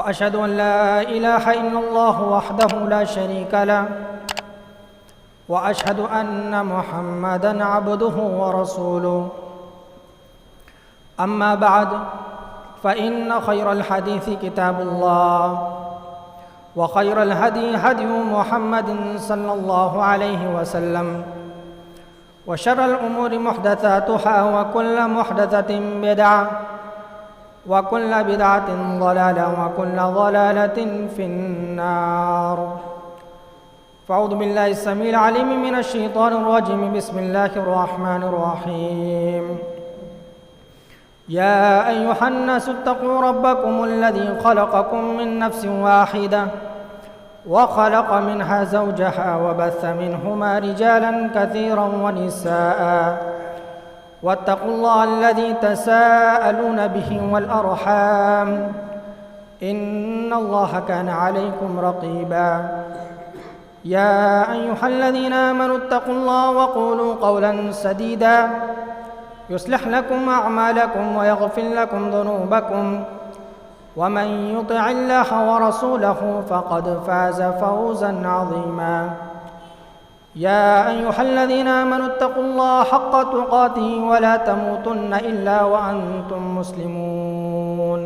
وأشهد أن لا إله إلا الله وحده لا شريك له وأشهد أن محمدًا عبده ورسوله. أما بعد فإن خير الحديث كتاب الله وخير الهدي هدي محمد صلى الله عليه وسلم وشر الأمور محدثاتها وكل محدثة بدعة وكل بدعة ضلالة وكل ضلالة في النار. فأعوذ بالله السميع العليم من الشيطان الرجيم. بسم الله الرحمن الرحيم. يا أيها الناس اتقوا ربكم الذي خلقكم من نفس واحدة وخلق منها زوجها وبث منهما رجالا كثيرا ونساء واتقوا الله الذي تساءلون به والأرحام إن الله كان عليكم رقيبا. يا أيها الذين آمنوا اتقوا الله وقولوا قولا سديدا يصلح لكم أعمالكم ويغفر لكم ذنوبكم ومن يطع الله ورسوله فقد فاز فوزا عظيما. يا أيها الذين آمنوا اتقوا الله حق تقاته ولا تموتن إلا وأنتم مسلمون.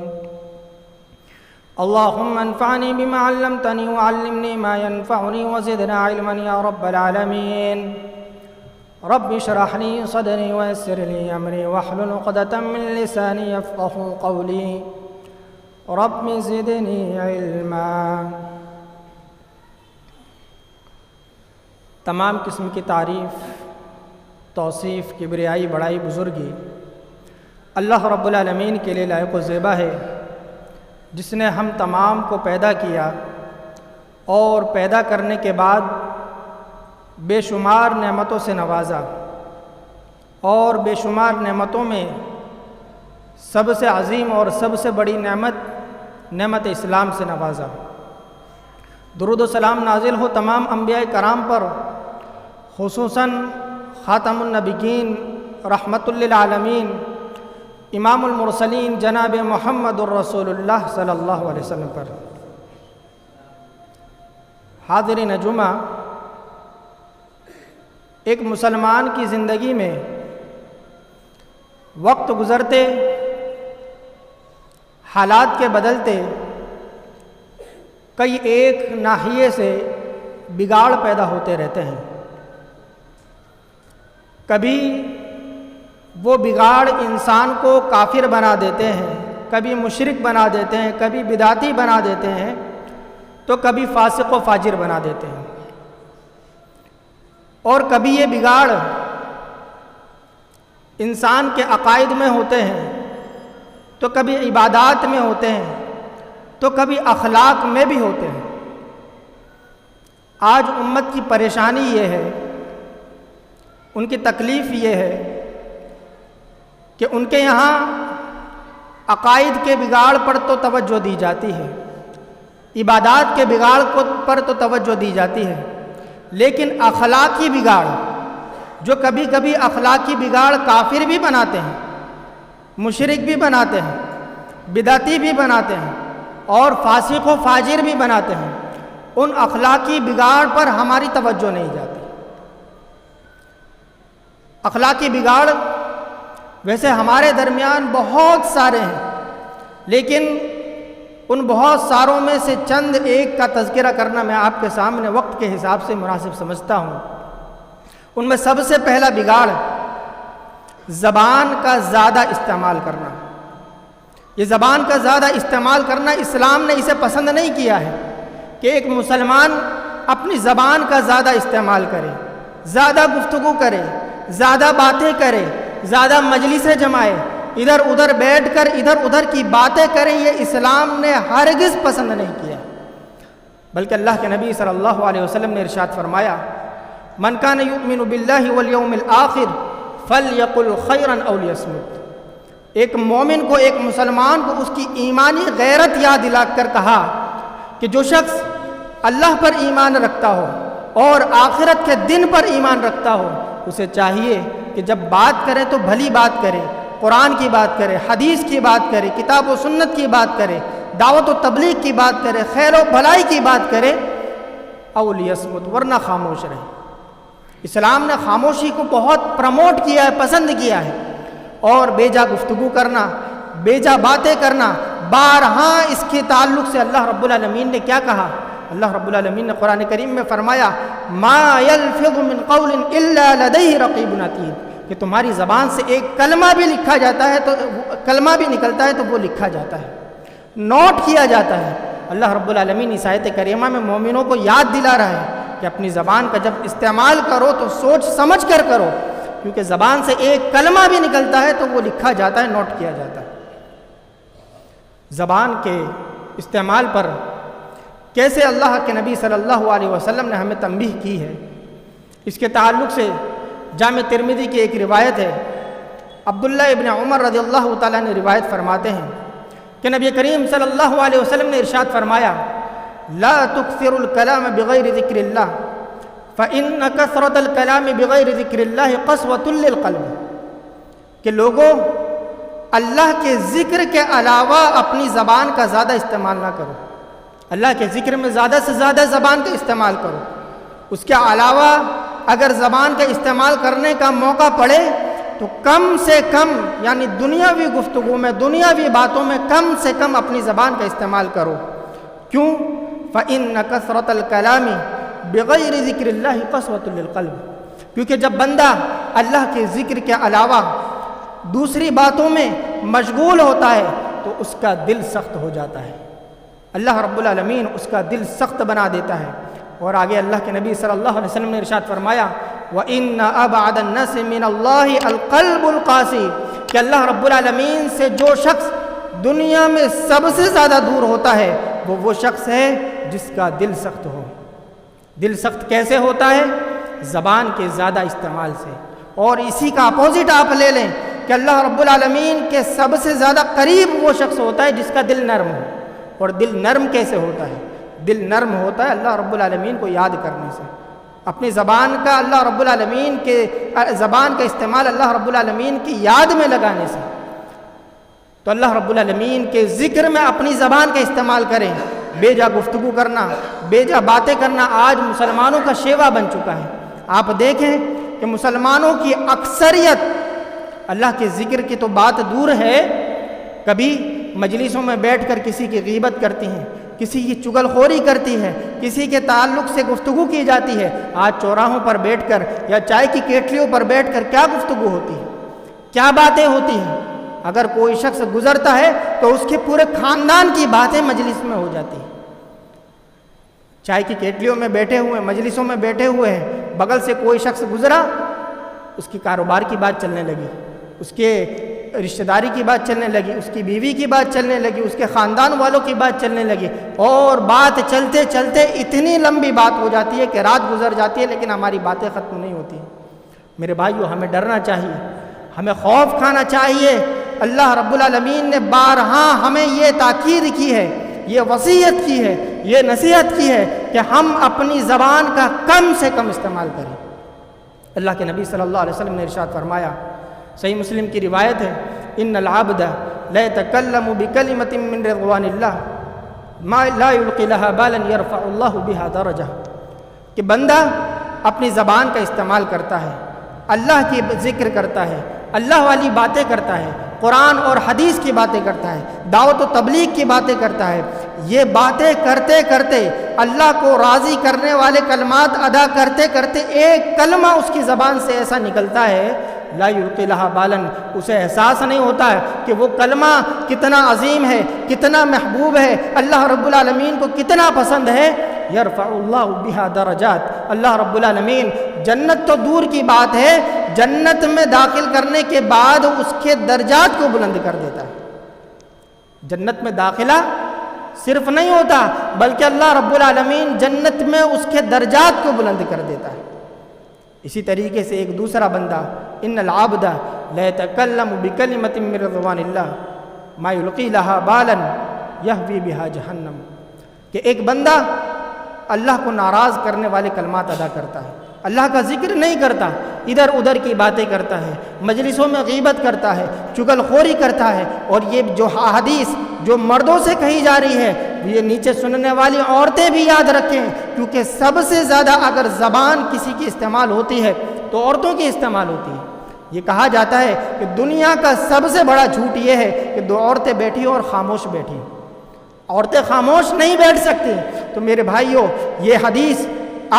اللهم انفعني بما علمتني وعلمني ما ينفعني وزدنا علما يا رب العالمين. رب اشرح لي صدري ويسر لي أمري واحلل عقدة من لساني يفقهوا قولي. رب زدني علما. تمام قسم کی تعریف، توصیف، کبریائی، بڑائی، بزرگی اللہ رب العالمین کے لیے لائق و زیبا ہے، جس نے ہم تمام کو پیدا کیا اور پیدا کرنے کے بعد بے شمار نعمتوں سے نوازا، اور بے شمار نعمتوں میں سب سے عظیم اور سب سے بڑی نعمت اسلام سے نوازا۔ درود و سلام نازل ہو تمام انبیاء کرام پر، خصوصاً خاتم النبیین رحمت للعالمین امام المرسلین جناب محمد الرسول اللہ صلی اللہ علیہ وسلم پر۔ حاضرین جمعہ، ایک مسلمان کی زندگی میں وقت گزرتے، حالات کے بدلتے، کئی ایک ناحیے سے بگاڑ پیدا ہوتے رہتے ہیں۔ کبھی وہ بگاڑ انسان کو کافر بنا دیتے ہیں، کبھی مشرک بنا دیتے ہیں، کبھی بدعتی بنا دیتے ہیں، تو کبھی فاسق و فاجر بنا دیتے ہیں۔ اور کبھی یہ بگاڑ انسان کے عقائد میں ہوتے ہیں، تو کبھی عبادات میں ہوتے ہیں، تو کبھی اخلاق میں بھی ہوتے ہیں۔ آج امت کی پریشانی یہ ہے، ان کی تکلیف یہ ہے کہ ان کے یہاں عقائد کے بگاڑ پر تو توجہ دی جاتی ہے، عبادات کے بگاڑ پر تو توجہ دی جاتی ہے، لیکن اخلاقی بگاڑ، جو کبھی کبھی اخلاقی بگاڑ کافر بھی بناتے ہیں، مشرک بھی بناتے ہیں، بدعتی بھی بناتے ہیں، اور فاسق و فاجر بھی بناتے ہیں، ان اخلاقی بگاڑ پر ہماری توجہ نہیں جاتی۔ اخلاقی بگاڑ ویسے ہمارے درمیان بہت سارے ہیں، لیکن ان بہت ساروں میں سے چند ایک کا تذکرہ کرنا میں آپ کے سامنے وقت کے حساب سے مناسب سمجھتا ہوں۔ ان میں سب سے پہلا بگاڑ زبان کا زیادہ استعمال کرنا۔ یہ زبان کا زیادہ استعمال کرنا اسلام نے اسے پسند نہیں کیا ہے کہ ایک مسلمان اپنی زبان کا زیادہ استعمال کرے، زیادہ گفتگو کرے، زیادہ باتیں کرے، زیادہ مجلسیں جمائے، ادھر ادھر بیٹھ کر ادھر ادھر کی باتیں کریں، یہ اسلام نے ہرگز پسند نہیں کیا، بلکہ اللہ کے نبی صلی اللہ علیہ وسلم نے ارشاد فرمایا، من کان یؤمن باللہ والیوم الآخر فلیقل خیرا او لیصمت۔ ایک مومن کو، ایک مسلمان کو اس کی ایمانی غیرت یاد دلا کر کہا کہ جو شخص اللہ پر ایمان رکھتا ہو اور آخرت کے دن پر ایمان رکھتا ہو، اسے چاہیے کہ جب بات کرے تو بھلی بات کرے، قرآن کی بات کرے، حدیث کی بات کرے، کتاب و سنت کی بات کرے، دعوت و تبلیغ کی بات کرے، خیر و بھلائی کی بات کرے، او لیصمت، ورنہ خاموش رہے۔ اسلام نے خاموشی کو بہت پروموٹ کیا ہے، پسند کیا ہے، اور بیجا گفتگو کرنا، بیجا باتیں کرنا، بارہا اس کے تعلق سے اللہ رب العالمین نے کیا کہا؟ اللہ رب العالمین نے قرآن کریم میں فرمایا ما یلفظ من قول الا لدیہ رقیب عتید، کہ تمہاری زبان سے ایک کلمہ بھی لکھا جاتا ہے تو کلمہ بھی نکلتا ہے تو وہ لکھا جاتا ہے، نوٹ کیا جاتا ہے۔ اللہ رب العالمین اس آیت کریمہ میں مومنوں کو یاد دلا رہا ہے کہ اپنی زبان کا جب استعمال کرو تو سوچ سمجھ کر کرو، کیونکہ زبان سے ایک کلمہ بھی نکلتا ہے تو وہ لکھا جاتا ہے، نوٹ کیا جاتا ہے۔ زبان کے استعمال پر کیسے اللہ کے نبی صلی اللہ علیہ وسلم نے ہمیں تنبیہ کی ہے، اس کے تعلق سے جامع ترمذی کی ایک روایت ہے، عبداللہ ابن عمر رضی اللہ تعالیٰ نے روایت فرماتے ہیں کہ نبی کریم صلی اللہ علیہ وسلم نے ارشاد فرمایا لا تکثر الکلام بغیر ذکر اللہ فإن کثرت الکلام بغیر ذکر اللہ قسوۃ للقلب، کہ لوگوں اللہ کے ذکر کے علاوہ اپنی زبان کا زیادہ استعمال نہ کرو، اللہ کے ذکر میں زیادہ سے زیادہ زبان کا استعمال کرو، اس کے علاوہ اگر زبان کا استعمال کرنے کا موقع پڑے تو کم سے کم، یعنی دنیاوی گفتگو میں، دنیاوی باتوں میں کم سے کم اپنی زبان کا استعمال کرو۔ کیوں؟ فإن کثرت الکلام بغیر ذکر اللہ قسوۃ للقلب، کیونکہ جب بندہ اللہ کے ذکر کے علاوہ دوسری باتوں میں مشغول ہوتا ہے تو اس کا دل سخت ہو جاتا ہے، اللہ رب العالمین اس کا دل سخت بنا دیتا ہے۔ اور آگے اللہ کے نبی صلی اللہ علیہ وسلم نے ارشاد فرمایا وَإِنَّ أَبْعَدَ النَّاسِ مِنَ اللَّهِ الْقَلْبُ الْقَاسِي، کہ اللہ رب العالمین سے جو شخص دنیا میں سب سے زیادہ دور ہوتا ہے وہ شخص ہے جس کا دل سخت ہو۔ دل سخت کیسے ہوتا ہے؟ زبان کے زیادہ استعمال سے۔ اور اسی کا اپوزٹ آپ لے لیں کہ اللہ رب العالمین کے سب سے زیادہ قریب وہ شخص ہوتا ہے جس کا دل نرم ہو۔ اور دل نرم کیسے ہوتا ہے؟ دل نرم ہوتا ہے اللہ رب العالمین کو یاد کرنے سے، اپنی زبان کا اللہ رب العالمین کے زبان کا استعمال اللہ رب العالمین کی یاد میں لگانے سے۔ تو اللہ رب العالمین کے ذکر میں اپنی زبان کا استعمال کریں۔ بیجا گفتگو کرنا، بیجا باتیں کرنا آج مسلمانوں کا شیوا بن چکا ہے۔ آپ دیکھیں کہ مسلمانوں کی اکثریت اللہ کے ذکر کی تو بات دور ہے، کبھی مجلسوں میں بیٹھ کر کسی کی غیبت کرتی ہیں، کسی کی چغل خوری کرتی ہے، کسی کے تعلق سے گفتگو کی جاتی ہے۔ آج چوراہوں پر بیٹھ کر یا چائے کی کیٹلیوں پر بیٹھ کر کیا گفتگو ہوتی ہے، کیا باتیں ہوتی ہیں؟ اگر کوئی شخص گزرتا ہے تو اس کے پورے خاندان کی باتیں مجلس میں ہو جاتی ہیں۔ چائے کی کیٹلیوں میں بیٹھے ہوئے، مجلسوں میں بیٹھے ہوئے ہیں، بغل سے کوئی شخص گزرا، اس کی کاروبار کی بات چلنے لگی، اس کے رشتہ داری کی بات چلنے لگی، اس کی بیوی کی بات چلنے لگی، اس کے خاندان والوں کی بات چلنے لگی، اور بات چلتے چلتے اتنی لمبی بات ہو جاتی ہے کہ رات گزر جاتی ہے لیکن ہماری باتیں ختم نہیں ہوتی۔ میرے بھائیو، ہمیں ڈرنا چاہیے، ہمیں خوف کھانا چاہیے۔ اللہ رب العالمین نے بارہا ہمیں یہ تاکید کی ہے، یہ وصیت کی ہے، یہ نصیحت کی ہے کہ ہم اپنی زبان کا کم سے کم استعمال کریں۔ اللہ کے نبی صلی اللہ علیہ وسلم نے ارشاد فرمایا، صحیح مسلم کی روایت ہے، ان العبد لا يتكلم بكلمة من رضوان الله ما لا يلقي لها بالا يرفع الله بها درجة، کہ بندہ اپنی زبان کا استعمال کرتا ہے، اللہ کی ذکر کرتا ہے، اللہ والی باتیں کرتا ہے، قرآن اور حدیث کی باتیں کرتا ہے، دعوت و تبلیغ کی باتیں کرتا ہے، یہ باتیں کرتے کرتے اللہ کو راضی کرنے والے کلمات ادا کرتے کرتے ایک کلمہ اس کی زبان سے ایسا نکلتا ہے لا یلقی لہا بالن، اسے احساس نہیں ہوتا ہے کہ وہ کلمہ کتنا عظیم ہے، کتنا محبوب ہے، اللہ رب العالمین کو کتنا پسند ہے۔ یرفع اللہ بہا درجات، اللہ رب العالمین جنت تو دور کی بات ہے، جنت میں داخل کرنے کے بعد اس کے درجات کو بلند کر دیتا ہے۔ جنت میں داخلہ صرف نہیں ہوتا بلکہ اللہ رب العالمین جنت میں اس کے درجات کو بلند کر دیتا ہے۔ اسی طریقے سے ایک دوسرا بندہ، ان العبد لا يتكلم بكلمة من رضوان اللہ ما يلقي لها بالا يهوي بها جہنم، کہ ایک بندہ اللہ کو ناراض کرنے والے کلمات ادا کرتا ہے، اللہ کا ذکر نہیں کرتا، ادھر ادھر کی باتیں کرتا ہے، مجلسوں میں غیبت کرتا ہے، چغل خوری کرتا ہے، اور یہ جو حدیث جو مردوں سے کہی جا رہی ہے یہ نیچے سننے والی عورتیں بھی یاد رکھیں، کیونکہ سب سے زیادہ اگر زبان کسی کی استعمال ہوتی ہے تو عورتوں کی استعمال ہوتی ہے۔ یہ کہا جاتا ہے کہ دنیا کا سب سے بڑا جھوٹ یہ ہے کہ دو عورتیں بیٹھی اور خاموش بیٹھی، عورتیں خاموش نہیں بیٹھ سکتی۔ تو میرے بھائیوں، یہ حدیث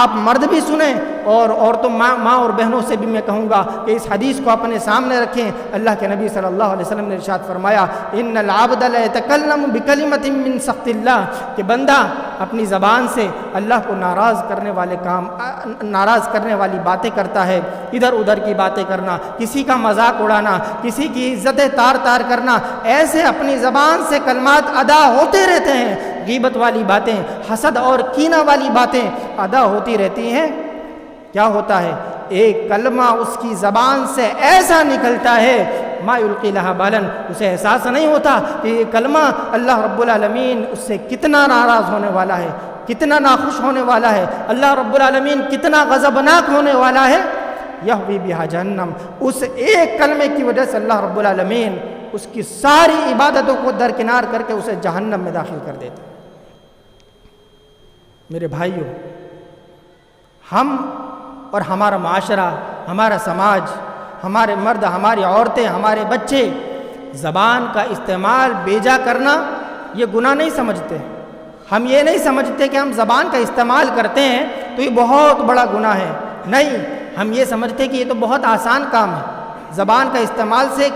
آپ مرد بھی سنیں، اور عورتوں ماں اور بہنوں سے بھی میں کہوں گا کہ اس حدیث کو اپنے سامنے رکھیں۔ اللہ کے نبی صلی اللہ علیہ وسلم نے ارشاد فرمایا، ان العبد لا يتكلم بكلمة من سخط اللہ، کہ بندہ اپنی زبان سے اللہ کو ناراض کرنے والی باتیں کرتا ہے، ادھر ادھر کی باتیں کرنا، کسی کا مذاق اڑانا، کسی کی عزتیں تار کرنا، ایسے اپنی زبان سے کلمات ادا ہوتے رہتے ہیں، غیبت والی باتیں، حسد اور کینہ والی باتیں ادا ہوتی رہتی ہیں۔ کیا ہوتا ہے؟ ایک کلمہ اس کی زبان سے ایسا نکلتا ہے، ما یلقی لہا بالن، اسے احساس نہیں ہوتا کہ یہ کلمہ اللہ رب العالمین اس سے کتنا ناراض ہونے والا ہے، کتنا ناخوش ہونے والا ہے، اللہ رب العالمین کتنا غضبناک ہونے والا ہے۔ یہوی بہا جہنم، اس ایک کلمے کی وجہ سے اللہ رب العالمین اس کی ساری عبادتوں کو درکنار کر کے اسے جہنم میں داخل کر دیتا۔ میرے بھائیوں، ہم اور ہمارا معاشرہ، ہمارا سماج، ہمارے مرد، ہماری عورتیں، ہمارے بچے زبان کا استعمال بیجا کرنا یہ گناہ نہیں سمجھتے۔ ہم یہ نہیں سمجھتے کہ ہم زبان کا استعمال کرتے ہیں تو یہ بہت بڑا گناہ ہے، نہیں، ہم یہ سمجھتے کہ یہ تو بہت آسان کام ہے، زبان کا استعمال سے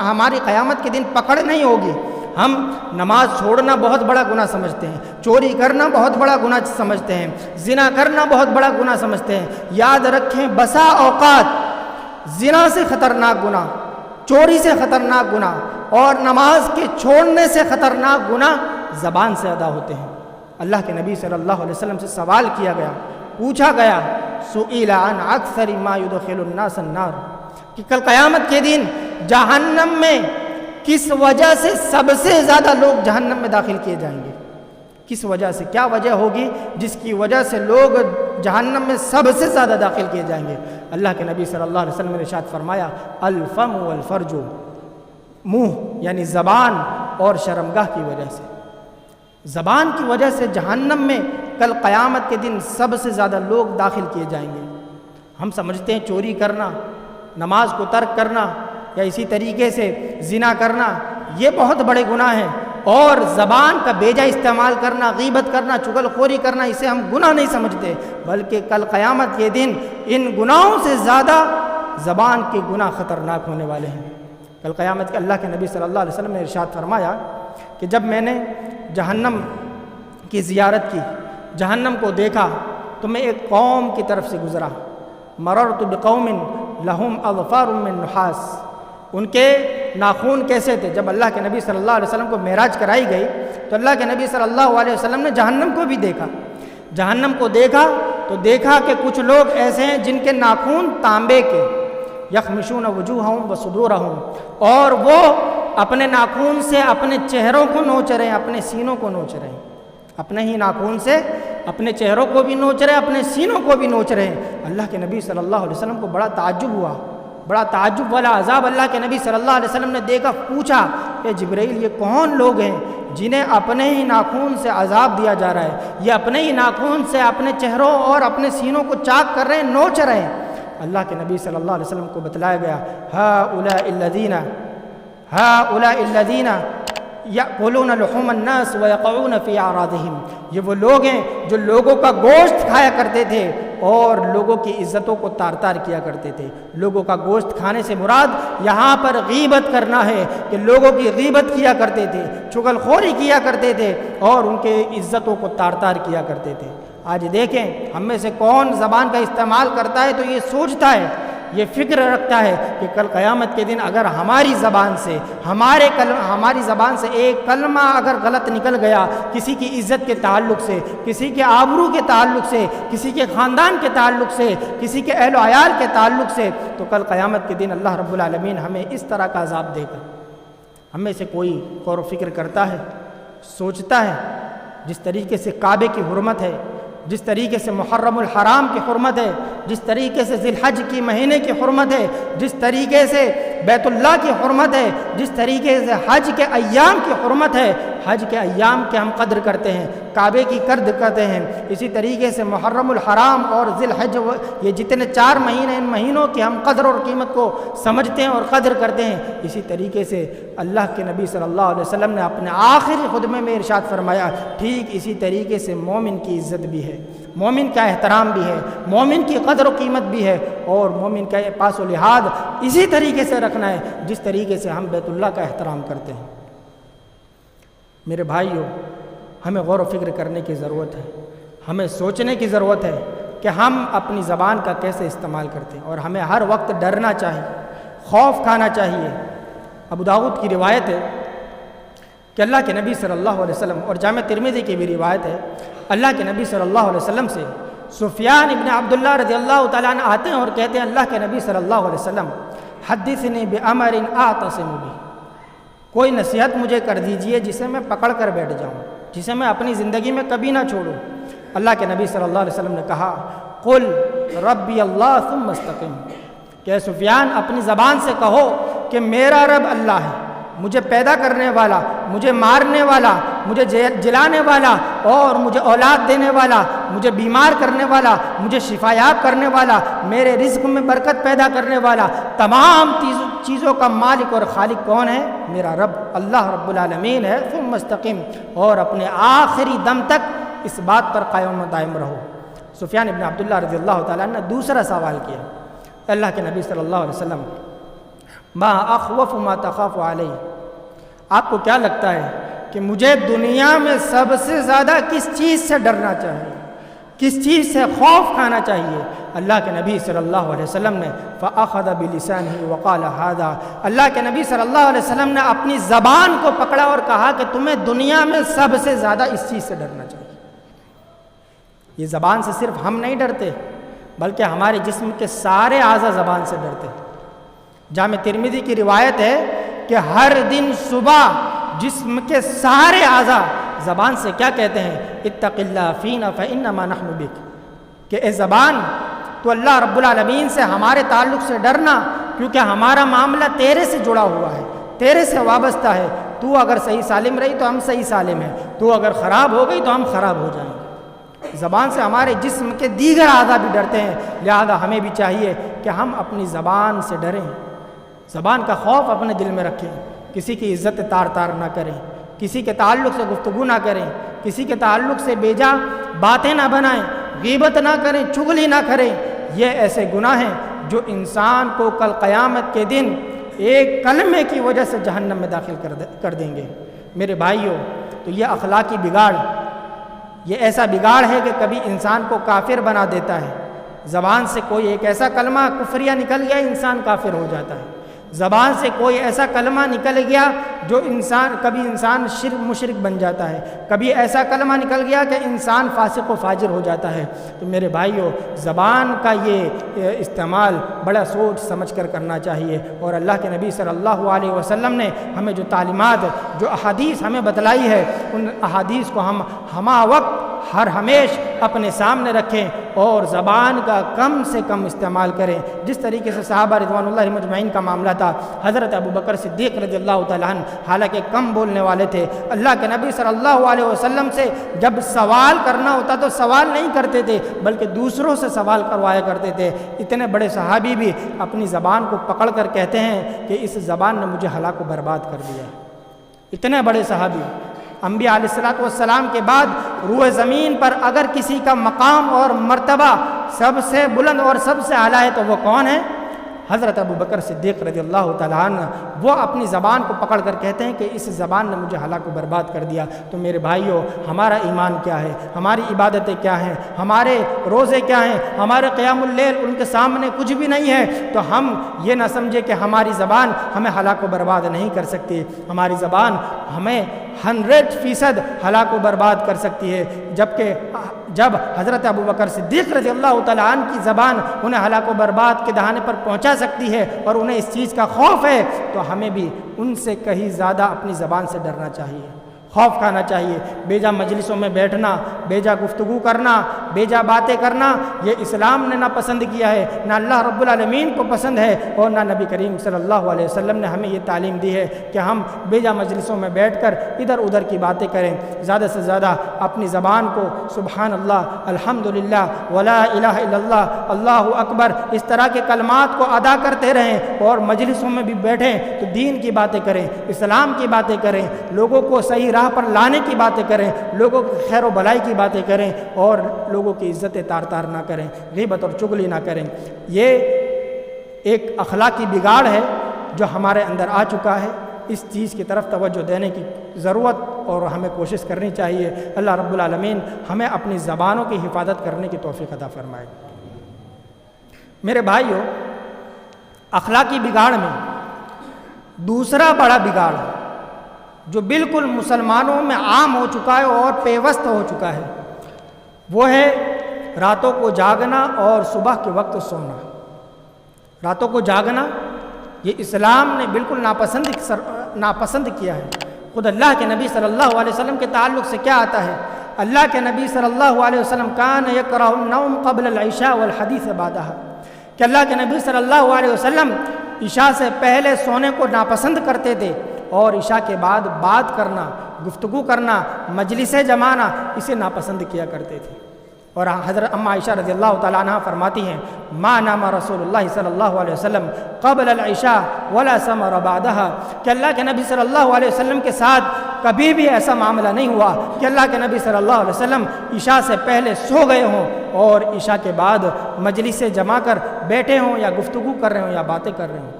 ہماری قیامت کے دن پکڑ نہیں ہوگی۔ ہم نماز چھوڑنا بہت بڑا گناہ سمجھتے ہیں، چوری کرنا بہت بڑا گناہ سمجھتے ہیں، زنا کرنا بہت بڑا گناہ سمجھتے ہیں۔ یاد رکھیں، بسا اوقات زنا سے خطرناک گناہ، چوری سے خطرناک گناہ اور نماز کے چھوڑنے سے خطرناک گناہ زبان سے ادا ہوتے ہیں۔ اللہ کے نبی صلی اللہ علیہ وسلم سے سوال کیا گیا، پوچھا گیا، سئل عن اکثر ما يدخل الناس النار، کہ کل قیامت کے دن جہنم میں کس وجہ سے سب سے زیادہ لوگ جہنم میں داخل کیے جائیں گے؟ کس وجہ سے؟ کیا وجہ ہوگی جس کی وجہ سے لوگ جہنم میں سب سے زیادہ داخل کیے جائیں گے؟ اللہ کے نبی صلی اللہ علیہ وسلم نے ارشاد فرمایا، الفم والفرج، منہ یعنی زبان اور شرمگاہ کی وجہ سے۔ زبان کی وجہ سے جہنم میں کل قیامت کے دن سب سے زیادہ لوگ داخل کیے جائیں گے۔ ہم سمجھتے ہیں چوری کرنا، نماز کو ترک کرنا، یا اسی طریقے سے زنا کرنا یہ بہت بڑے گناہ ہیں، اور زبان کا بیجا استعمال کرنا، غیبت کرنا، چغل خوری کرنا، اسے ہم گناہ نہیں سمجھتے، بلکہ کل قیامت کے دن ان گناہوں سے زیادہ زبان کے گناہ خطرناک ہونے والے ہیں۔ کل قیامت کے اللہ کے نبی صلی اللہ علیہ وسلم نے ارشاد فرمایا کہ جب میں نے جہنم کی زیارت کی، جہنم کو دیکھا، تو میں ایک قوم کی طرف سے گزرا، مررت بقوم لہم اظفار من نحاس، ان کے ناخون کیسے تھے؟ جب اللہ کے نبی صلی اللہ علیہ وسلم کو معراج کرائی گئی تو اللہ کے نبی صلی اللہ علیہ وسلم نے جہنم کو بھی دیکھا، جہنم کو دیکھا تو دیکھا کہ کچھ لوگ ایسے ہیں جن کے ناخون تانبے کے، یخمشون وجوہہم وصدورہم، اور وہ اپنے ناخون سے اپنے چہروں کو نوچ رہے ہیں، اپنے سینوں کو نوچ رہے ہیں، اپنے ہی ناخون سے اپنے چہروں کو بھی نوچ رہے ہیں، اپنے سینوں کو بھی نوچ رہے ہیں۔ اللہ کے نبی صلی اللہ علیہ وسلم کو بڑا تعجب ہوا، بڑا تعجب والا عذاب اللہ کے نبی صلی اللہ علیہ وسلم نے دیکھا، پوچھا کہ جبرائیل یہ کون لوگ ہیں جنہیں اپنے ہی ناخون سے عذاب دیا جا رہا ہے، یہ اپنے ہی ناخون سے اپنے چہروں اور اپنے سینوں کو چاک کر رہے ہیں، نوچ رہے ہیں؟ اللہ کے نبی صلی اللہ علیہ وسلم کو بتلایا گیا، ہؤلاء الذین یأکلون لحوم الناس ویقعون فی اعراضہم، یہ وہ لوگ ہیں جو لوگوں کا گوشت کھایا کرتے تھے اور لوگوں کی عزتوں کو تار تار کیا کرتے تھے۔ لوگوں کا گوشت کھانے سے مراد یہاں پر غیبت کرنا ہے، کہ لوگوں کی غیبت کیا کرتے تھے، چغل خوری کیا کرتے تھے اور ان کے عزتوں کو تار تار کیا کرتے تھے۔ آج دیکھیں ہم میں سے کون زبان کا استعمال کرتا ہے تو یہ سوچتا ہے، یہ فکر رکھتا ہے کہ کل قیامت کے دن اگر ہماری زبان سے ہماری زبان سے ایک کلمہ اگر غلط نکل گیا کسی کی عزت کے تعلق سے، کسی کے آبرو کے تعلق سے، کسی کے خاندان کے تعلق سے، کسی کے اہل و عیال کے تعلق سے، تو کل قیامت کے دن اللہ رب العالمین ہمیں اس طرح کا عذاب دے گا۔ ہم میں سے کوئی غور و فکر کرتا ہے، سوچتا ہے؟ جس طریقے سے کعبے کی حرمت ہے، جس طریقے سے محرم الحرام کی حرمت ہے، جس طریقے سے ذی الحج کی مہینے کی حرمت ہے، جس طریقے سے بیت اللہ کی حرمت ہے، جس طریقے سے حج کے ایام کی حرمت ہے، حج کے ایام کے ہم قدر کرتے ہیں، کعبے کی قدر کرتے ہیں، اسی طریقے سے محرم الحرام اور ذی الحج، یہ جتنے 4 مہینے، ان مہینوں کی ہم قدر اور قیمت کو سمجھتے ہیں اور قدر کرتے ہیں۔ اسی طریقے سے اللہ کے نبی صلی اللہ علیہ وسلم نے اپنے آخری خطبے میں ارشاد فرمایا، ٹھیک اسی طریقے سے مومن کی عزت بھی ہے، مومن کا احترام بھی ہے، مومن کی قدر و قیمت بھی ہے، اور مومن کا پاس و لحاظ اسی طریقے سے رکھنا ہے جس طریقے سے ہم بیت اللہ کا احترام کرتے ہیں۔ میرے بھائیوں، ہمیں غور و فکر کرنے کی ضرورت ہے، ہمیں سوچنے کی ضرورت ہے کہ ہم اپنی زبان کا کیسے استعمال کرتے ہیں، اور ہمیں ہر وقت ڈرنا چاہیے، خوف کھانا چاہیے۔ ابو داؤد کی روایت ہے کہ اللہ کے نبی صلی اللہ علیہ وسلم، اور جامع ترمذی کی بھی روایت ہے، اللہ کے نبی صلی اللہ علیہ وسلم سے سفیان ابن عبداللہ رضی اللہ تعالیٰ عنہ آتے ہیں اور کہتے ہیں، اللہ کے نبی صلی اللہ علیہ وسلم حدثنی بأمر اعتصم بہ، کوئی نصیحت مجھے کر دیجئے جسے میں پکڑ کر بیٹھ جاؤں، جسے میں اپنی زندگی میں کبھی نہ چھوڑوں۔ اللہ کے نبی صلی اللہ علیہ وسلم نے کہا، قل ربی اللہ ثم استقم، کہ سفیان اپنی زبان سے کہو کہ میرا رب اللہ ہے، مجھے پیدا کرنے والا، مجھے مارنے والا، مجھے جلانے والا، اور مجھے اولاد دینے والا، مجھے بیمار کرنے والا، مجھے شفایاب کرنے والا، میرے رزق میں برکت پیدا کرنے والا، تمام چیزوں کا مالک اور خالق کون ہے؟ میرا رب اللہ رب العالمین ہے۔ ثم استقم، اور اپنے آخری دم تک اس بات پر قائم و دائم رہو۔ سفیان ابن عبداللہ رضی اللہ تعالیٰ نے دوسرا سوال کیا، اللہ کے نبی صلی اللہ علیہ وسلم، ما اخوف ما تخاف علیہ، آپ کو کیا لگتا ہے کہ مجھے دنیا میں سب سے زیادہ کس چیز سے ڈرنا چاہیے، کس چیز سے خوف کھانا چاہیے؟ اللہ کے نبی صلی اللہ علیہ وسلم نے فَأَخَذَ بِلِسَانِهِ وَقَالَ هَذَا، اللہ کے نبی صلی اللہ علیہ وسلم نے اپنی زبان کو پکڑا اور کہا کہ تمہیں دنیا میں سب سے زیادہ اس چیز سے ڈرنا چاہیے۔ یہ زبان سے صرف ہم نہیں ڈرتے، بلکہ ہمارے جسم کے سارے اعضاء زبان سے ڈرتے ہیں۔ جامع ترمذی کی روایت ہے کہ ہر دن صبح جسم کے سارے اعضاء زبان سے کیا کہتے ہیں؟ اتق اللہ فینا فانما نحن بک، کہ اے زبان تو اللہ رب العالمین سے ہمارے تعلق سے ڈرنا، کیونکہ ہمارا معاملہ تیرے سے جڑا ہوا ہے، تیرے سے وابستہ ہے، تو اگر صحیح سالم رہی تو ہم صحیح سالم ہیں، تو اگر خراب ہو گئی تو ہم خراب ہو جائیں گے۔ زبان سے ہمارے جسم کے دیگر اعضاء بھی ڈرتے ہیں، لہذا ہمیں بھی چاہیے کہ ہم اپنی زبان سے ڈریں، زبان کا خوف اپنے دل میں رکھیں، کسی کی عزت تار نہ کریں، کسی کے تعلق سے گفتگو نہ کریں، کسی کے تعلق سے بیجا باتیں نہ بنائیں، غیبت نہ کریں، چغلی نہ کریں۔ یہ ایسے گناہ ہیں جو انسان کو کل قیامت کے دن ایک کلمے کی وجہ سے جہنم میں داخل کر دیں گے۔ میرے بھائیوں، تو یہ اخلاقی بگاڑ، یہ ایسا بگاڑ ہے کہ کبھی انسان کو کافر بنا دیتا ہے۔ زبان سے کوئی ایک ایسا کلمہ کفریہ نکل گیا، انسان کافر ہو جاتا ہے۔ زبان سے کوئی ایسا کلمہ نکل گیا جو کبھی انسان مشرک بن جاتا ہے، کبھی ایسا کلمہ نکل گیا کہ انسان فاسق و فاجر ہو جاتا ہے۔ تو میرے بھائیوں، زبان کا یہ استعمال بڑا سوچ سمجھ کر کرنا چاہیے، اور اللہ کے نبی صلی اللہ علیہ وسلم نے ہمیں جو تعلیمات، جو احادیث ہمیں بتلائی ہے، ان احادیث کو ہم ہمہ وقت ہر ہمیش اپنے سامنے رکھیں اور زبان کا کم سے کم استعمال کریں۔ جس طریقے سے صحابہ رضوان اللہ مجمعین کا معاملہ تھا، حضرت ابوبکر صدیق رضی اللہ تعالیٰ عنہ حالانکہ کم بولنے والے تھے، اللہ کے نبی صلی اللہ علیہ وسلم سے جب سوال کرنا ہوتا تو سوال نہیں کرتے تھے، بلکہ دوسروں سے سوال کروایا کرتے تھے۔ اتنے بڑے صحابی بھی اپنی زبان کو پکڑ کر کہتے ہیں کہ اس زبان نے مجھے ہلاک و برباد کر دیا۔ اتنے بڑے صحابی، انبیاء علیہ السلام کے بعد روح زمین پر اگر کسی کا مقام اور مرتبہ سب سے بلند اور سب سے اعلیٰ ہے تو وہ کون ہے؟ حضرت ابوبکر صدیق رضی اللہ تعالیٰ عنہ۔ وہ اپنی زبان کو پکڑ کر کہتے ہیں کہ اس زبان نے مجھے ہلاک و برباد کر دیا۔ تو میرے بھائیوں، ہمارا ایمان کیا ہے؟ ہماری عبادتیں کیا ہیں؟ ہمارے روزے کیا ہیں؟ ہمارے قیام اللیل ان کے سامنے کچھ بھی نہیں ہے۔ تو ہم یہ نہ سمجھے کہ ہماری زبان ہمیں ہلاک و برباد نہیں کر سکتی۔ ہماری زبان ہمیں 100% ہلاک و برباد کر سکتی ہے، جبکہ جب حضرت ابوبکر صدیق رضی اللہ تعالیٰ عنہ کی زبان انہیں ہلاک و برباد کے دہانے پر پہنچا سکتی ہے اور انہیں اس چیز کا خوف ہے، تو ہمیں بھی ان سے کہیں زیادہ اپنی زبان سے ڈرنا چاہیے۔ خوف کھانا چاہیے۔ بیجا مجلسوں میں بیٹھنا، بیجا گفتگو کرنا، بیجا باتیں کرنا، یہ اسلام نے نہ پسند کیا ہے، نہ اللہ رب العالمین کو پسند ہے، اور نہ نبی کریم صلی اللہ علیہ وسلم نے ہمیں یہ تعلیم دی ہے کہ ہم بیجا مجلسوں میں بیٹھ کر ادھر ادھر کی باتیں کریں۔ زیادہ سے زیادہ اپنی زبان کو سبحان اللہ، الحمدللہ، ولا الہ الا اللہ، اللہ اکبر، اس طرح کے کلمات کو ادا کرتے رہیں، اور مجلسوں میں بھی بیٹھیں تو دین کی باتیں کریں، اسلام کی باتیں کریں، لوگوں کو صحیح راہ پر لانے کی باتیں کریں، لوگوں کی خیر و بھلائی کی باتیں کریں، اور لوگوں کی عزت تار تار نہ کریں، غیبت اور چغلی نہ کریں۔ یہ ایک اخلاقی بگاڑ ہے جو ہمارے اندر آ چکا ہے۔ اس چیز کی طرف توجہ دینے کی ضرورت اور ہمیں کوشش کرنی چاہیے۔ اللہ رب العالمین ہمیں اپنی زبانوں کی حفاظت کرنے کی توفیق عطا فرمائے۔ میرے بھائیو، اخلاقی بگاڑ میں دوسرا بڑا بگاڑ جو بالکل مسلمانوں میں عام ہو چکا ہے اور پیوست ہو چکا ہے، وہ ہے راتوں کو جاگنا اور صبح کے وقت سونا۔ راتوں کو جاگنا یہ اسلام نے بالکل ناپسند کیا ہے۔ خود اللہ کے نبی صلی اللہ علیہ وسلم کے تعلق سے کیا آتا ہے؟ اللہ کے نبی صلی اللہ علیہ وسلم کان یکرہ النوم قبل العشاء والحدیث بعدہا، کہ اللہ کے نبی صلی اللہ علیہ وسلم عشاء سے پہلے سونے کو ناپسند کرتے تھے، اور عشاء کے بعد بات کرنا، گفتگو کرنا، مجلسیں جمانا، اسے ناپسند کیا کرتے تھے۔ اور حضرت ام عائشہ رضی اللہ تعالیٰ عنہ فرماتی ہیں ما نام رسول اللہ صلی اللہ علیہ وسلم قبل العشاء ولا سمر بعدہا، کہ اللہ کے نبی صلی اللہ علیہ وسلم کے ساتھ کبھی بھی ایسا معاملہ نہیں ہوا کہ اللہ کے نبی صلی اللہ علیہ وسلم عشاء سے پہلے سو گئے ہوں اور عشاء کے بعد مجلس سے جما کر بیٹھے ہوں یا گفتگو کر رہے ہوں یا باتیں کر رہے ہوں۔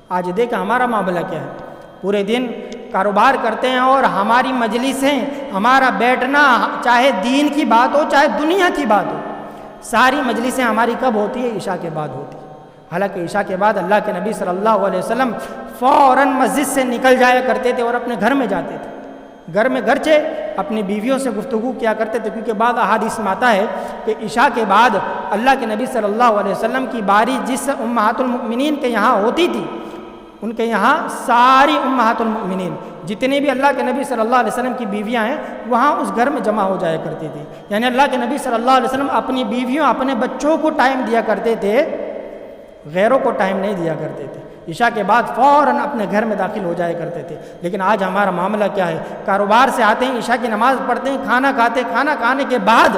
آج دیکھیں ہمارا معاملہ کیا ہے، پورے دن کاروبار کرتے ہیں، اور ہماری مجلسیں، ہمارا بیٹھنا، چاہے دین کی بات ہو چاہے دنیا کی بات ہو، ساری مجلسیں ہماری کب ہوتی ہے؟ عشاء کے بعد ہوتی ہے۔ حالانکہ عشاء کے بعد اللہ کے نبی صلی اللہ علیہ وسلم فوراً مسجد سے نکل جایا کرتے تھے اور اپنے گھر میں جاتے تھے۔ گھر میں گرچہ اپنی بیویوں سے گفتگو کیا کرتے تھے، کیونکہ بعض احادیث میں آتا ہے کہ عشاء کے بعد اللہ کے نبی صلی اللہ علیہ وسلم کی باری جس امہات المؤمنین کے یہاں ہوتی تھی، ان کے یہاں ساری امہات المؤمنین، جتنے بھی اللہ کے نبی صلی اللہ علیہ وسلم کی بیویاں ہیں، وہاں اس گھر میں جمع ہو جایا کرتی تھی۔ یعنی اللہ کے نبی صلی اللہ علیہ وسلم اپنی بیویوں، اپنے بچوں کو ٹائم دیا کرتے تھے، غیروں کو ٹائم نہیں دیا کرتے تھے۔ عشاء کے بعد فوراً اپنے گھر میں داخل ہو جایا کرتے تھے۔ لیکن آج ہمارا معاملہ کیا ہے؟ کاروبار سے آتے ہیں، عشاء کی نماز پڑھتے ہیں، کھانا کھاتے، کھانا کھانے کے بعد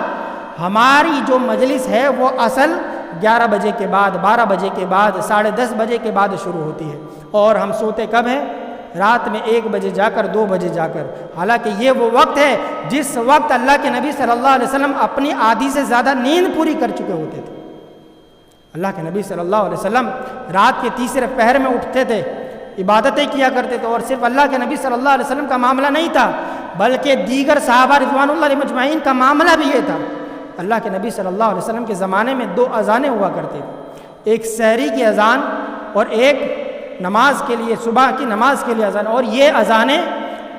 ہماری جو مجلس ہے وہ اصل 11 بجے کے بعد، 12 بجے کے بعد، 10:30 بجے کے بعد شروع ہوتی ہے، اور ہم سوتے کب ہیں؟ رات میں 1 بجے جا کر، 2 بجے جا کر۔ حالانکہ یہ وہ وقت ہے جس وقت اللہ کے نبی صلی اللہ علیہ وسلم اپنی آدھی سے زیادہ نیند پوری کر چکے ہوتے تھے۔ اللہ کے نبی صلی اللہ علیہ وسلم رات کے تیسرے پہر میں اٹھتے تھے، عبادتیں کیا کرتے تھے، اور صرف اللہ کے نبی صلی اللہ علیہ وسلم کا معاملہ نہیں تھا، بلکہ دیگر صحابہ رضوان اللہ علیہ مجمعین کا معاملہ بھی یہ تھا۔ اللہ کے نبی صلی اللہ علیہ وسلم کے زمانے میں 2 اذانیں ہوا کرتے تھے، ایک سحری کی اذان اور ایک نماز کے لیے، صبح کی نماز کے لیے اذان۔ اور یہ اذانیں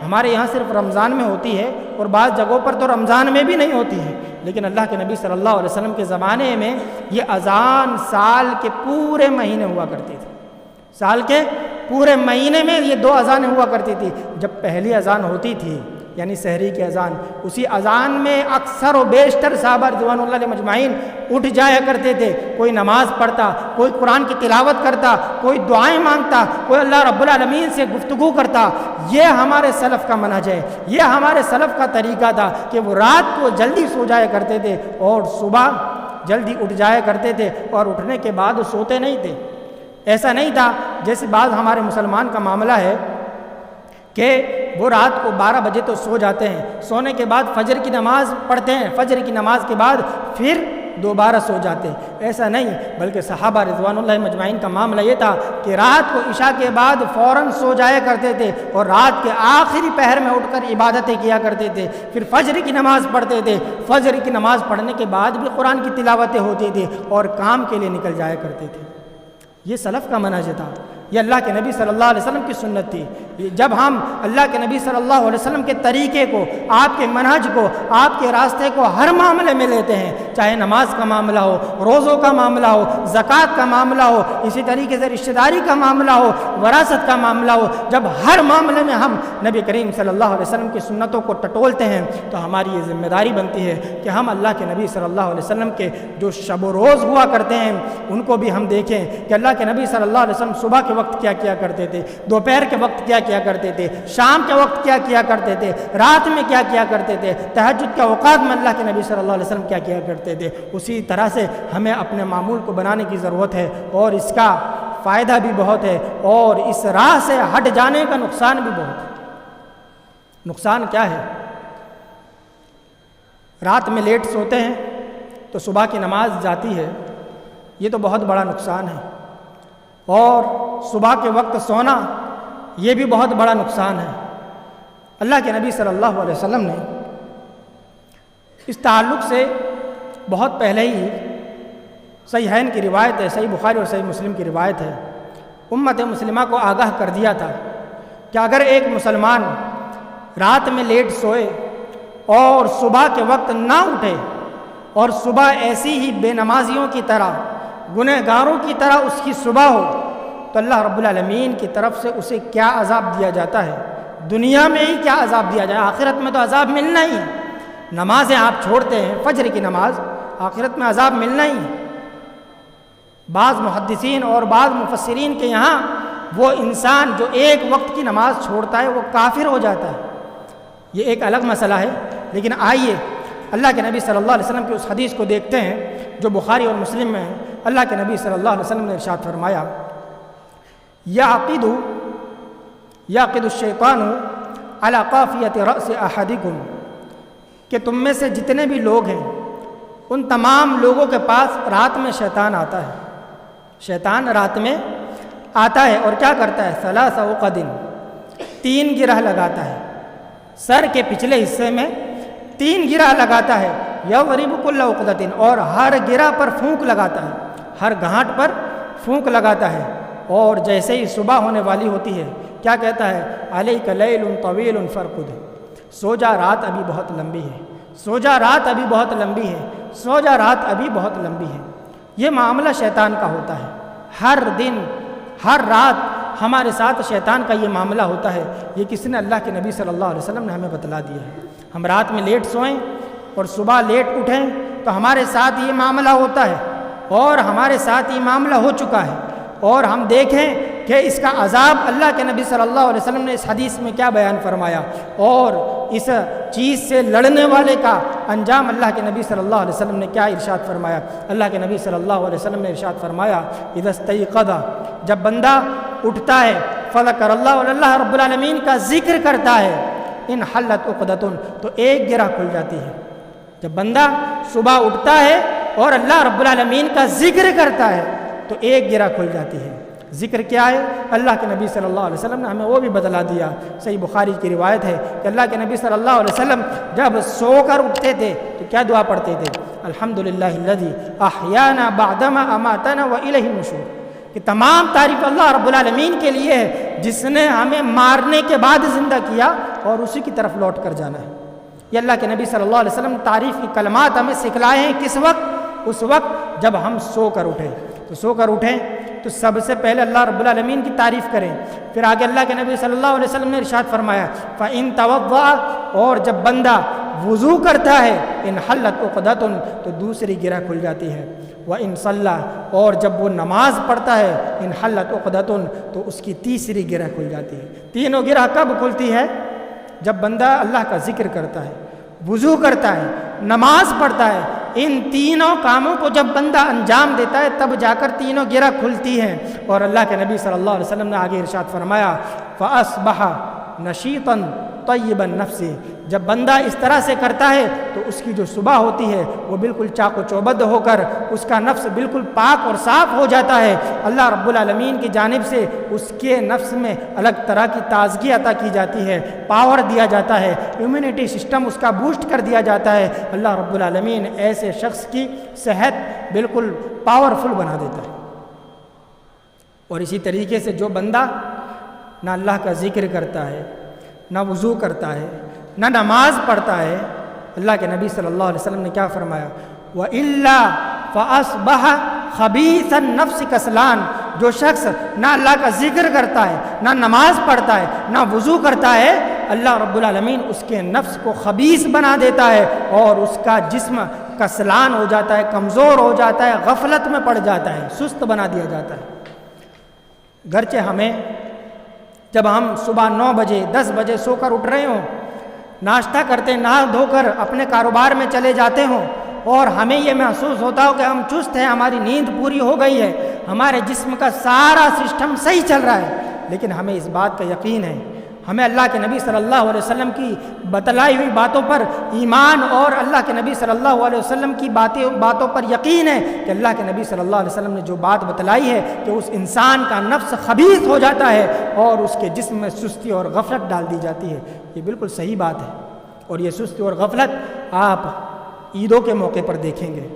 ہمارے یہاں صرف رمضان میں ہوتی ہے، اور بعض جگہوں پر تو رمضان میں بھی نہیں ہوتی ہے، لیکن اللہ کے نبی صلی اللہ علیہ وسلم کے زمانے میں یہ اذان سال کے پورے مہینے ہوا کرتی تھی۔ سال کے پورے مہینے میں یہ 2 اذانیں ہوا کرتی تھی۔ جب پہلی اذان ہوتی تھی یعنی سحری کی اذان، اسی اذان میں اکثر و بیشتر صحابہ رضوان اللہ علیہ مجمعین اٹھ جایا کرتے تھے، کوئی نماز پڑھتا، کوئی قرآن کی تلاوت کرتا، کوئی دعائیں مانگتا، کوئی اللہ رب العالمین سے گفتگو کرتا۔ یہ ہمارے سلف کا منہج ہے، یہ ہمارے سلف کا طریقہ تھا کہ وہ رات کو جلدی سو جایا کرتے تھے اور صبح جلدی اٹھ جایا کرتے تھے، اور اٹھنے کے بعد سوتے نہیں تھے۔ ایسا نہیں تھا جیسے بعض ہمارے مسلمان کا معاملہ ہے کہ وہ رات کو 12 بجے تو سو جاتے ہیں، سونے کے بعد فجر کی نماز پڑھتے ہیں، فجر کی نماز کے بعد پھر دوبارہ سو جاتے ہیں۔ ایسا نہیں، بلکہ صحابہ رضوان اللہ مجمعین کا معاملہ یہ تھا کہ رات کو عشاء کے بعد فوراً سو جایا کرتے تھے، اور رات کے آخری پہر میں اٹھ کر عبادتیں کیا کرتے تھے، پھر فجر کی نماز پڑھتے تھے، فجر کی نماز پڑھنے کے بعد بھی قرآن کی تلاوتیں ہوتی تھی، اور کام کے لیے نکل جایا کرتے تھے۔ یہ سلف کا منہج تھا۔ یہ اللہ کے نبی صلی اللہ علیہ وسلم کی سنت تھی۔ جب ہم اللہ کے نبی صلی اللہ علیہ وسلم کے طریقے کو، آپ کے منہج کو، آپ کے راستے کو ہر معاملے میں لیتے ہیں، چاہے نماز کا معاملہ ہو، روزوں کا معاملہ ہو، زکوٰۃ کا معاملہ ہو، اسی طریقے سے رشتہ داری کا معاملہ ہو، وراثت کا معاملہ ہو، جب ہر معاملے میں ہم نبی کریم صلی اللہ علیہ وسلم کی سنتوں کو ٹٹولتے ہیں تو ہماری یہ ذمہ داری بنتی ہے کہ ہم اللہ کے نبی صلی اللہ علیہ وسلم کے جو شب و روز ہوا کرتے ہیں ان کو بھی ہم دیکھیں کہ اللہ کے نبی صلی اللہ علیہ وسلم صبح کے وقت کیا کیا کرتے تھے، دوپہر کے وقت کیا کیا کرتے تھے، شام کے وقت کیا کیا کرتے تھے، رات میں کیا کیا کرتے تھے، تہجد کے اوقات میں اللہ کے نبی صلی اللہ علیہ وسلم کیا کیا کرتے تھے۔ اسی طرح سے ہمیں اپنے معمول کو بنانے کی ضرورت ہے، اور اس کا فائدہ بھی بہت ہے اور اس راہ سے ہٹ جانے کا نقصان بھی بہت ہے۔ نقصان کیا ہے؟ رات میں لیٹ سوتے ہیں تو صبح کی نماز جاتی ہے، یہ تو بہت بڑا نقصان ہے، اور صبح کے وقت سونا یہ بھی بہت بڑا نقصان ہے۔ اللہ کے نبی صلی اللہ علیہ وسلم نے اس تعلق سے بہت پہلے ہی صحیحین کی روایت ہے، صحیح بخاری اور صحیح مسلم کی روایت ہے، امت مسلمہ کو آگاہ کر دیا تھا کہ اگر ایک مسلمان رات میں لیٹ سوئے اور صبح کے وقت نہ اٹھے اور صبح ایسی ہی بے نمازیوں کی طرح، گنہگاروں کی طرح اس کی صبح ہو، تو اللہ رب العالمین کی طرف سے اسے کیا عذاب دیا جاتا ہے، دنیا میں ہی کیا عذاب دیا جائے، آخرت میں تو عذاب ملنا ہی ہے۔ نمازیں آپ چھوڑتے ہیں، فجر کی نماز، آخرت میں عذاب ملنا ہی ہے۔ بعض محدثین اور بعض مفسرین کے یہاں وہ انسان جو ایک وقت کی نماز چھوڑتا ہے وہ کافر ہو جاتا ہے، یہ ایک الگ مسئلہ ہے۔ لیکن آئیے اللہ کے نبی صلی اللہ علیہ وسلم کی اس حدیث کو دیکھتے ہیں جو بخاری اور مسلم میں ہے۔ اللہ کے نبی صلی اللہ علیہ وسلم نے ارشاد فرمایا، یعقد الشیطان علی قافیۃ رأس احدکم، کہ تم میں سے جتنے بھی لوگ ہیں ان تمام لوگوں کے پاس رات میں شیطان آتا ہے، شیطان رات میں آتا ہے اور کیا کرتا ہے، ثلاث عقد، 3 گرہ لگاتا ہے، سر کے پچھلے حصے میں 3 گرہ لگاتا ہے، یضرب کل عقدۃ، اور ہر گرہ پر پھونک لگاتا ہے، ہر گھاٹ پر پھونک لگاتا ہے، اور جیسے ہی صبح ہونے والی ہوتی ہے کیا کہتا ہے، علیک لیل طویل فرقد، سو جا رات ابھی بہت لمبی ہے، سو جا رات ابھی بہت لمبی ہے، سو جا رات ابھی بہت لمبی ہے۔ یہ معاملہ شیطان کا ہوتا ہے، ہر دن ہر رات ہمارے ساتھ شیطان کا یہ معاملہ ہوتا ہے۔ یہ کس نے؟ اللہ کے نبی صلی اللہ علیہ وسلم نے ہمیں بتلا دیا ہے۔ ہم رات میں لیٹ سوئیں اور صبح لیٹ اٹھیں تو ہمارے ساتھ یہ معاملہ ہوتا ہے، اور ہمارے ساتھ یہ معاملہ ہو چکا ہے، اور ہم دیکھیں کہ اس کا عذاب اللہ کے نبی صلی اللہ علیہ وسلم نے اس حدیث میں کیا بیان فرمایا، اور اس چیز سے لڑنے والے کا انجام اللہ کے نبی صلی اللہ علیہ وسلم نے کیا ارشاد فرمایا۔ اللہ کے نبی صلی اللہ علیہ وسلم نے ارشاد فرمایا، اذا استيقظ، جب بندہ اٹھتا ہے، فذکر اللہ، اور اللہ رب العالمین کا ذکر کرتا ہے، انحلت عقدۃ، تو ایک گرہ کھل جاتی ہے۔ جب بندہ صبح اٹھتا ہے اور اللہ رب العالمین کا ذکر کرتا ہے تو ایک گرہ کھل جاتی ہے۔ ذکر کیا ہے؟ اللہ کے نبی صلی اللہ علیہ وسلم نے ہمیں وہ بھی بتلا دیا۔ صحیح بخاری کی روایت ہے کہ اللہ کے نبی صلی اللہ علیہ وسلم جب سو کر اٹھتے تھے تو کیا دعا پڑھتے تھے؟ الحمدللہ الذی احیانا بعدما اماتنا والیہ النشور، کہ تمام تعریف اللہ رب العالمین کے لیے ہے جس نے ہمیں مارنے کے بعد زندہ کیا اور اسی کی طرف لوٹ کر جانا ہے۔ یہ اللہ کے نبی صلی اللہ علیہ وسلم نے تعریف کی کلمات ہمیں سکھلائے ہیں۔ کس وقت؟ اس وقت جب ہم سو کر اٹھیں۔ تو سو کر اٹھیں تو سب سے پہلے اللہ رب العالمین کی تعریف کریں۔ پھر آگے اللہ کے نبی صلی اللہ علیہ وسلم نے ارشاد فرمایا، فَإِن تَوَضَّأَ، اور جب بندہ وضو کرتا ہے، انحلت عقدۃ، تو دوسری گرہ کھل جاتی ہے۔ وَإِن صَلَّى، اور جب وہ نماز پڑھتا ہے، انحلت عقدۃ، تو اس کی تیسری گرہ کھل جاتی ہے۔ تینوں گرہ کب کھلتی ہے؟ جب بندہ اللہ کا ذکر کرتا ہے، وضو کرتا ہے، نماز پڑھتا ہے، ان تینوں کاموں کو جب بندہ انجام دیتا ہے تب جا کر تینوں گرہ کھلتی ہیں۔ اور اللہ کے نبی صلی اللہ علیہ وسلم نے آگے ارشاد فرمایا، فَأَصْبَحَ نَشِيطًا طَيِّبَ النَّفْسِ، جب بندہ اس طرح سے کرتا ہے تو اس کی جو صبح ہوتی ہے وہ بالکل چاق و چوبند ہو کر اس کا نفس بالکل پاک اور صاف ہو جاتا ہے۔ اللہ رب العالمین کی جانب سے اس کے نفس میں الگ طرح کی تازگی عطا کی جاتی ہے، پاور دیا جاتا ہے، امیونٹی سسٹم اس کا بوسٹ کر دیا جاتا ہے۔ اللہ رب العالمین ایسے شخص کی صحت بالکل پاورفل بنا دیتا ہے۔ اور اسی طریقے سے جو بندہ نہ اللہ کا ذکر کرتا ہے، نہ وضو کرتا ہے، نہ نماز پڑھتا ہے، اللہ کے نبی صلی اللہ علیہ وسلم نے کیا فرمایا؟ وَإِلَّا فَأَصْبَحَ خَبِيثَ النَّفْسِ کسلان، جو شخص نہ اللہ کا ذکر کرتا ہے، نہ نماز پڑھتا ہے، نہ وضو کرتا ہے، اللہ رب العالمین اس کے نفس کو خبیث بنا دیتا ہے اور اس کا جسم کسلان ہو جاتا ہے، کمزور ہو جاتا ہے، غفلت میں پڑ جاتا ہے، سست بنا دیا جاتا ہے۔ گرچہ ہمیں جب ہم صبح 9 بجے 10 بجے سو کر اٹھ رہے ہوں، ناشتہ کرتے نہا دھو کر اپنے کاروبار میں چلے جاتے ہوں اور ہمیں یہ محسوس ہوتا ہو کہ ہم چست ہیں، ہماری نیند پوری ہو گئی ہے، ہمارے جسم کا سارا سسٹم صحیح چل رہا ہے، لیکن ہمیں اس بات کا یقین ہے، ہمیں اللہ کے نبی صلی اللہ علیہ وسلم کی بتلائی ہوئی باتوں پر ایمان اور اللہ کے نبی صلی اللہ علیہ وسلم کی باتوں پر یقین ہے کہ اللہ کے نبی صلی اللہ علیہ وسلم نے جو بات بتلائی ہے کہ اس انسان کا نفس خبیث ہو جاتا ہے اور اس کے جسم میں سستی اور غفلت ڈال دی جاتی ہے، یہ بالکل صحیح بات ہے۔ اور یہ سستی اور غفلت آپ عیدوں کے موقع پر دیکھیں گے۔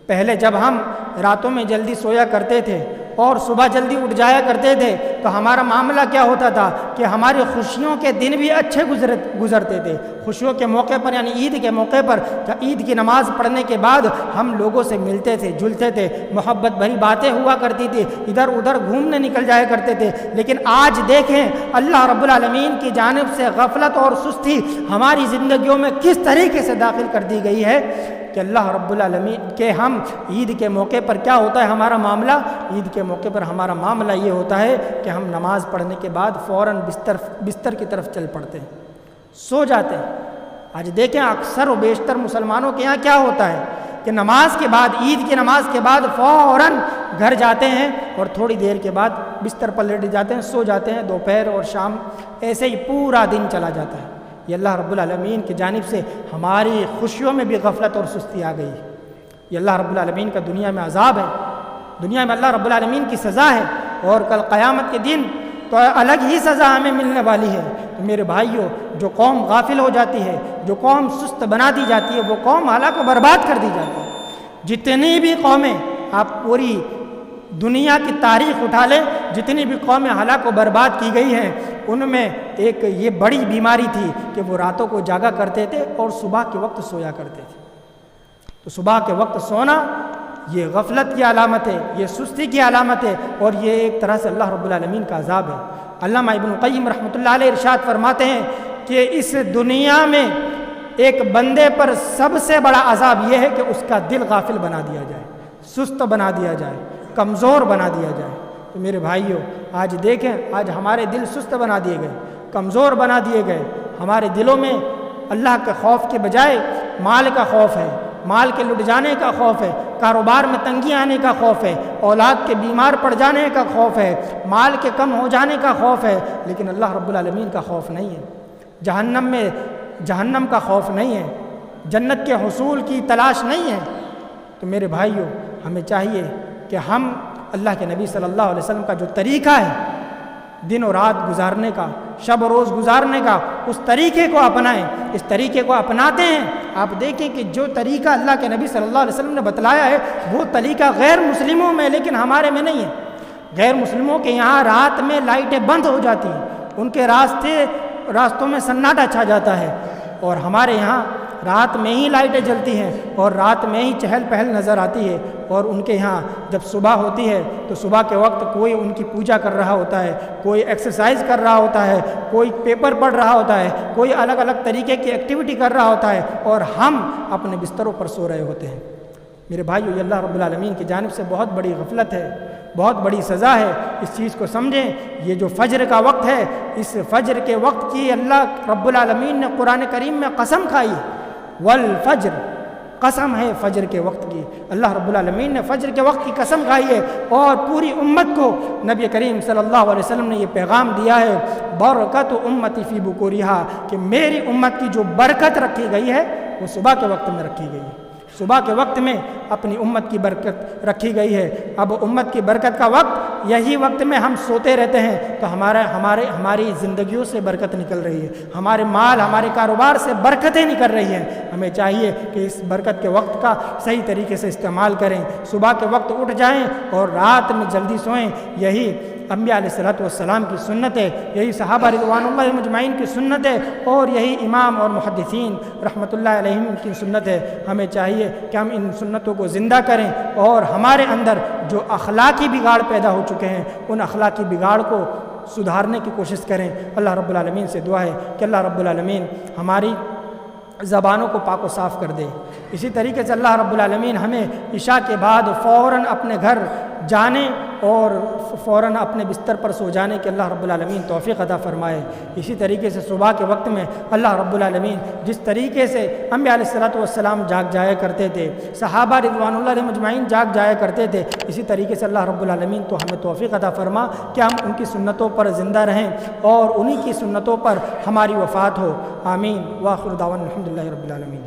پہلے جب ہم راتوں میں جلدی سویا کرتے تھے اور صبح جلدی اٹھ جایا کرتے تھے تو ہمارا معاملہ کیا ہوتا تھا کہ ہماری خوشیوں کے دن بھی اچھے گزرتے تھے۔ خوشیوں کے موقع پر یعنی عید کے موقع پر عید کی نماز پڑھنے کے بعد ہم لوگوں سے ملتے تھے، جلتے تھے، محبت بھری باتیں ہوا کرتی تھی، ادھر ادھر گھومنے نکل جایا کرتے تھے۔ لیکن آج دیکھیں اللہ رب العالمین کی جانب سے غفلت اور سستی ہماری زندگیوں میں کس طریقے سے داخل کر دی گئی ہے کہ اللہ رب العالمین کے ہم عید کے موقع پر کیا ہوتا ہے ہمارا معاملہ؟ عید کے موقع پر ہمارا معاملہ یہ ہوتا ہے کہ ہم نماز پڑھنے کے بعد فوراً بستر کی طرف چل پڑتے ہیں، سو جاتے ہیں۔ آج دیکھیں اکثر و بیشتر مسلمانوں کے یہاں کیا ہوتا ہے کہ نماز کے بعد، عید کی نماز کے بعد فوراً گھر جاتے ہیں اور تھوڑی دیر کے بعد بستر پر لیٹ جاتے ہیں، سو جاتے ہیں۔ دوپہر اور شام ایسے ہی پورا دن چلا جاتا ہے۔ یہ اللہ رب العالمین کی جانب سے ہماری خوشیوں میں بھی غفلت اور سستی آ گئی۔ یہ اللہ رب العالمین کا دنیا میں عذاب ہے، دنیا میں اللہ رب العالمین کی سزا ہے، اور کل قیامت کے دن تو الگ ہی سزا ہمیں ملنے والی ہے۔ تو میرے بھائیوں، جو قوم غافل ہو جاتی ہے، جو قوم سست بنا دی جاتی ہے، وہ قوم ہلاک و برباد کر دی جاتی ہے۔ جتنی بھی قومیں، آپ پوری دنیا کی تاریخ اٹھا لیں، جتنی بھی قومیں ہلاک و برباد کی گئی ہیں، ان میں ایک یہ بڑی بیماری تھی کہ وہ راتوں کو جاگا کرتے تھے اور صبح کے وقت سویا کرتے تھے۔ تو صبح کے وقت سونا یہ غفلت کی علامت ہے، یہ سستی کی علامت ہے، اور یہ ایک طرح سے اللہ رب العالمین کا عذاب ہے۔ علامہ ابن القیم رحمۃ اللہ علیہ ارشاد فرماتے ہیں کہ اس دنیا میں ایک بندے پر سب سے بڑا عذاب یہ ہے کہ اس کا دل غافل بنا دیا جائے، سست بنا دیا جائے، کمزور بنا دیا جائے۔ تو میرے بھائیوں، آج دیکھیں، آج ہمارے دل سست بنا دیے گئے، کمزور بنا دیے گئے۔ ہمارے دلوں میں اللہ کے خوف کے بجائے مال کا خوف ہے، مال کے لٹ جانے کا خوف ہے، کاروبار میں تنگی آنے کا خوف ہے، اولاد کے بیمار پڑ جانے کا خوف ہے، مال کے کم ہو جانے کا خوف ہے، لیکن اللہ رب العالمین کا خوف نہیں ہے۔ جہنم کا خوف نہیں ہے، جنت کے حصول کی تلاش نہیں ہے۔ تو میرے بھائیوں، ہمیں چاہیے کہ ہم اللہ کے نبی صلی اللہ علیہ وسلم کا جو طریقہ ہے دن و رات گزارنے کا، شب و روز گزارنے کا، اس طریقے کو اپنائیں۔ اس طریقے کو اپناتے ہیں، آپ دیکھیں کہ جو طریقہ اللہ کے نبی صلی اللہ علیہ وسلم نے بتلایا ہے وہ طریقہ غیر مسلموں میں لیکن ہمارے میں نہیں ہے۔ غیر مسلموں کے یہاں رات میں لائٹیں بند ہو جاتی ہیں، ان کے راستوں میں سناٹا چھا جاتا ہے، اور ہمارے یہاں رات میں ہی لائٹیں جلتی ہیں اور رات میں ہی چہل پہل نظر آتی ہے۔ اور ان کے یہاں جب صبح ہوتی ہے تو صبح کے وقت کوئی ان کی پوجا کر رہا ہوتا ہے، کوئی ایکسرسائز کر رہا ہوتا ہے، کوئی پیپر پڑھ رہا ہوتا ہے، کوئی الگ الگ طریقے کی ایکٹیویٹی کر رہا ہوتا ہے، اور ہم اپنے بستروں پر سو رہے ہوتے ہیں۔ میرے بھائیو، یہ اللہ رب العالمین کی جانب سے بہت بڑی غفلت ہے، بہت بڑی سزا ہے۔ اس چیز کو سمجھیں۔ یہ جو فجر کا وقت ہے، اس فجر کے وقت کی اللہ رب العالمین نے قرآن کریم میں قسم کھائی، والفجر، قسم ہے فجر کے وقت کی۔ اللہ رب العالمین نے فجر کے وقت کی قسم کھائی ہے، اور پوری امت کو نبی کریم صلی اللہ علیہ وسلم نے یہ پیغام دیا ہے، برکت امتی فی بکورہا، کہ میری امت کی جو برکت رکھی گئی ہے وہ صبح کے وقت میں رکھی گئی ہے۔ صبح کے وقت میں اپنی امت کی برکت رکھی گئی ہے۔ اب امت کی برکت کا وقت یہی وقت میں ہم سوتے رہتے ہیں تو ہماری زندگیوں سے برکت نکل رہی ہے، ہمارے مال ہمارے کاروبار سے برکتیں نکل رہی ہیں۔ ہمیں چاہیے کہ اس برکت کے وقت کا صحیح طریقے سے استعمال کریں، صبح کے وقت اٹھ جائیں اور رات میں جلدی سوئیں۔ یہی انبیاء علیہ الصلوۃ والسلام کی سنت ہے، یہی صحابہ رضوان اللہ مجمعین کی سنت ہے، اور یہی امام اور محدثین رحمۃ اللہ علیہم کی سنت ہے۔ ہمیں چاہیے کہ ہم ان سنتوں کو زندہ کریں اور ہمارے اندر جو اخلاقی بگاڑ پیدا ہو چکے ہیں ان اخلاقی بگاڑ کو سدھارنے کی کوشش کریں۔ اللہ رب العالمین سے دعا ہے کہ اللہ رب العالمین ہماری زبانوں کو پاک و صاف کر دے۔ اسی طریقے سے اللہ رب العالمین ہمیں عشاء کے بعد فوراً اپنے گھر جانے اور فوراً اپنے بستر پر سو جانے کے اللہ رب العالمین توفیق عطا فرمائے۔ اسی طریقے سے صبح کے وقت میں اللہ رب العالمین جس طریقے سے انبیاء علیہ الصلوۃ والسلام جاگ جایا کرتے تھے، صحابہ رضوان اللہ علیہ مجمعین جاگ جایا کرتے تھے، اسی طریقے سے اللہ رب العالمین تو ہمیں توفیق عطا فرما کہ ہم ان کی سنتوں پر زندہ رہیں اور انہی کی سنتوں پر ہماری وفات ہو۔ آمین۔ وآخر دعوانا الحمدللہ رب العالمین۔